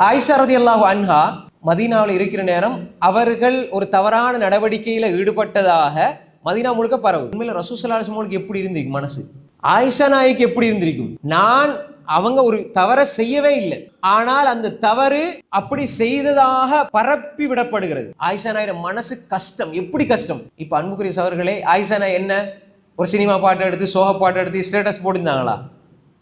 ஆயிஷா ரலியல்லாஹு அன்ஹா மதீனாவில் இருக்கிற நேரம் அவர்கள் ஒரு தவறான நடவடிக்கையில ஈடுபட்டதாக மதீனா முழுக்க பரவு. உண்மையில ரசூல் ஸல்லல்லாஹு அலைஹி வஸல்லம் எப்படி இருந்திருக்கும் மனசு, ஆயிஷா நாய்க்கு எப்படி இருந்திருக்கும்? அவங்க ஒரு தவறை செய்யவே இல்லை, ஆனால் அந்த தவறு அப்படி செய்ததாக பரப்பி விடப்படுகிறது. ஆயிஷா நாயோட மனசு கஷ்டம், எப்படி கஷ்டம். இப்ப அன்புக்குரிய சகோதரர்களே, ஆயிஷா நாய் என்ன ஒரு சினிமா பாட்டை எடுத்து சோக பாட்டை எடுத்து ஸ்டேட்டஸ் போட்டிருந்தாங்களா?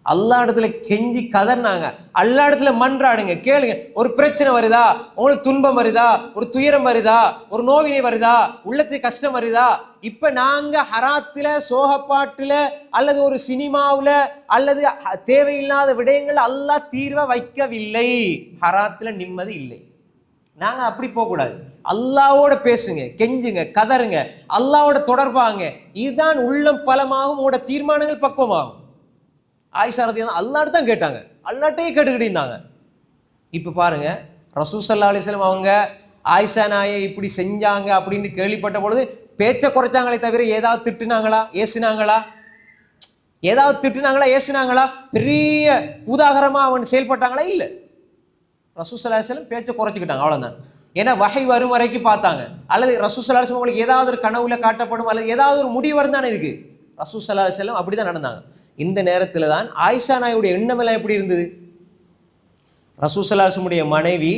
அல்லா இடத்துல கெஞ்சி கதர்னாங்க, அல்லா இடத்துல மன்றாடுங்க, கேளுங்க. ஒரு பிரச்சனை வருதா, உங்களுக்கு துன்பம் வருதா, ஒரு துயரம் வருதா, ஒரு நோவினை வருதா, உள்ளத்துக்கு கஷ்டம் வருதா, இப்ப நாங்க ஹராத்துல சோகப்பாட்டுல அல்லது ஒரு சினிமாவுல அல்லது தேவையில்லாத விடயங்கள் அல்லாஹ் தீர்வை வைக்கவில்லை. ஹராத்துல நிம்மதி இல்லை. நாங்க அப்படி போக கூடாது. அல்லாவோட பேசுங்க, கெஞ்சுங்க, கதருங்க, அல்லாவோட தொடர்பாங்க. இதுதான் உள்ளம் பலமாகும், உங்களோட தீர்மானங்கள் பக்குவமாகும். ஆயிஷா ரலியல்லாஹு அன்ஹா அல்லாஹ்ட்ட தான் கேட்டாங்க, அல்லாஹ்ட்டே கேட்டுக்கிட்டு இருந்தாங்க. இப்ப பாருங்க, ரசூல் ஸல்லல்லாஹு அலைஹி வஸல்லம் அவங்க ஆயிஷா நாயை இப்படி செஞ்சாங்க அப்படின்னு கேள்விப்பட்ட பொழுது பேச்சை குறைச்சாங்களே தவிர ஏதாவது திட்டுனாங்களா, ஏசினாங்களா? ஏதாவது திட்டுனாங்களா, ஏசினாங்களா? பெரிய உதாகரமா அவன் செயல்பட்டாங்களா? இல்லை. ரசூல் ஸல்லல்லாஹு அலைஹி வஸல்லம் பேச்சை குறைச்சிக்கிட்டாங்க, அவ்வளவுதான். ஏன்னா வஹை வரும் வரைக்கும் பார்த்தாங்க. அல்லது ரசூல் ஸல்லல்லாஹு அலைஹி வஸல்லம் உங்களுக்கு ஏதாவது ஒரு கனவுல காட்டப்படும் அல்லது ஏதாவது ஒரு முடிவு வரும் தானே இதுக்கு. ரசூல் ஸல்லல்லாஹு அலைஹி வஸல்லம் அப்படிதான் நடந்தாங்க. இந்த நேரத்துல தான் ஆயிஷா நாயுடைய எண்ணம் எல்லாம் எப்படி இருந்தது? ரசூல் ஸல்லல்லாஹு அலைஹி வஸல்லம் மனைவி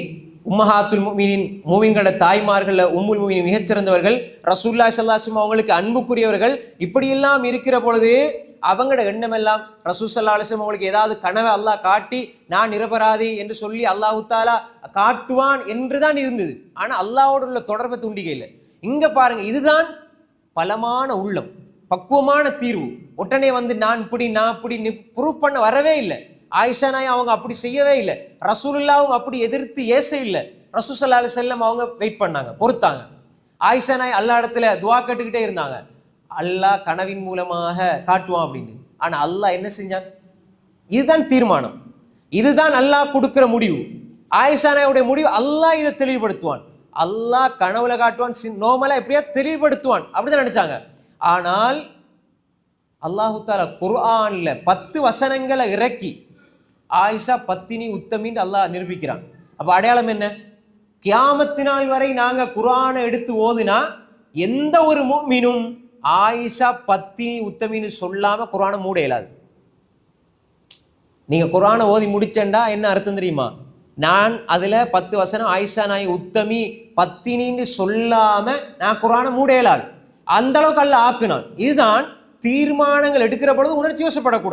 உம்மஹாத்துல் முஃமினீன், மூமின்கள தாய்மார்கள உம்முல் முஃமினீன் மிகச்சிறந்தவர்கள், ரசூலுல்லாஹி ஸல்லல்லாஹு அலைஹி வஸல்லம் அவங்களுக்கு அன்புக்குரியவர்கள். இப்படியெல்லாம் இருக்கிற பொழுது அவங்களோட எண்ணம் எல்லாம் ரசூல் ஸல்லல்லாஹு அலைஹி வஸல்லம் அவங்களுக்கு ஏதாவது கனவை அல்லாஹ் காட்டி நான் நிரபராதி என்று சொல்லி அல்லாஹ் தஆலா காட்டுவான் என்றுதான் இருந்தது. ஆனா அல்லாஹ்வோடு உள்ள தொடர்பை துண்டிக்க இல்லை. இங்க பாருங்க, இதுதான் பலமான உள்ளம், பக்குவமான தீர்வு. உடனே வந்து நான் இப்படி ப்ரூஃப் பண்ண வரவே இல்லை. ஆயிஷா நாய் அவங்க அப்படி செய்யவே இல்லை. ரசூலுல்லாஹ்வும் அப்படி எதிர்த்து ஏச இல்லை. ரசூல் ஸல்லல்லாஹு அலைஹி வஸல்லம் அவங்க வெயிட் பண்ணாங்க, பொறுத்தாங்க. ஆயிஷா நாய் அல்லாஹ் இடத்துல துஆ கேட்டுக்கிட்டே இருந்தாங்க, அல்லாஹ் கனவின் மூலமாக காட்டுவான் அப்படின்னு. ஆனா அல்லாஹ் என்ன செஞ்சான்? இதுதான் தீர்மானம், இதுதான் அல்லாஹ் கொடுக்கிற முடிவு. ஆயிஷா நாயுடைய முடிவு அல்லாஹ் இதை தெளிவுபடுத்துவான், அல்லாஹ் கனவுல காட்டுவான், நோமலா எப்படியா தெளிவுபடுத்துவான் அப்படிதான் நினைச்சாங்க. ஆனால் அல்லாஹு தஆலா குர்ஆன்ல 10 வசனங்களை இறக்கி ஆயிஷா பத்தினி உத்தமின்னு அல்லாஹ் நிரூபிக்கிறான். அப்ப அடையாளம் என்ன? கியாமத்து நாள் வரை நாங்க குர்ஆனை எடுத்து ஓதுனா எந்த ஒரு முஃமினும் ஆயிஷா பத்தினி உத்தமின்னு சொல்லாம குர்ஆனை மூட இயலாது. நீங்க குர்ஆனை ஓதி முடிச்சேன்டா என்ன அர்த்தம் தெரியுமா? நான் அதுல 10 வசனம் ஆயிஷா நாய் உத்தமி பத்தினின்னு சொல்லாம நான் குர்ஆனை மூட இயலாது. அந்த அளவுக்கு அல்லாஹ் ஆக்குனான். இதுதான் தீர்மானங்கள் எடுக்கிற பொழுது உணர்ச்சி வசப்படக்கூடாது.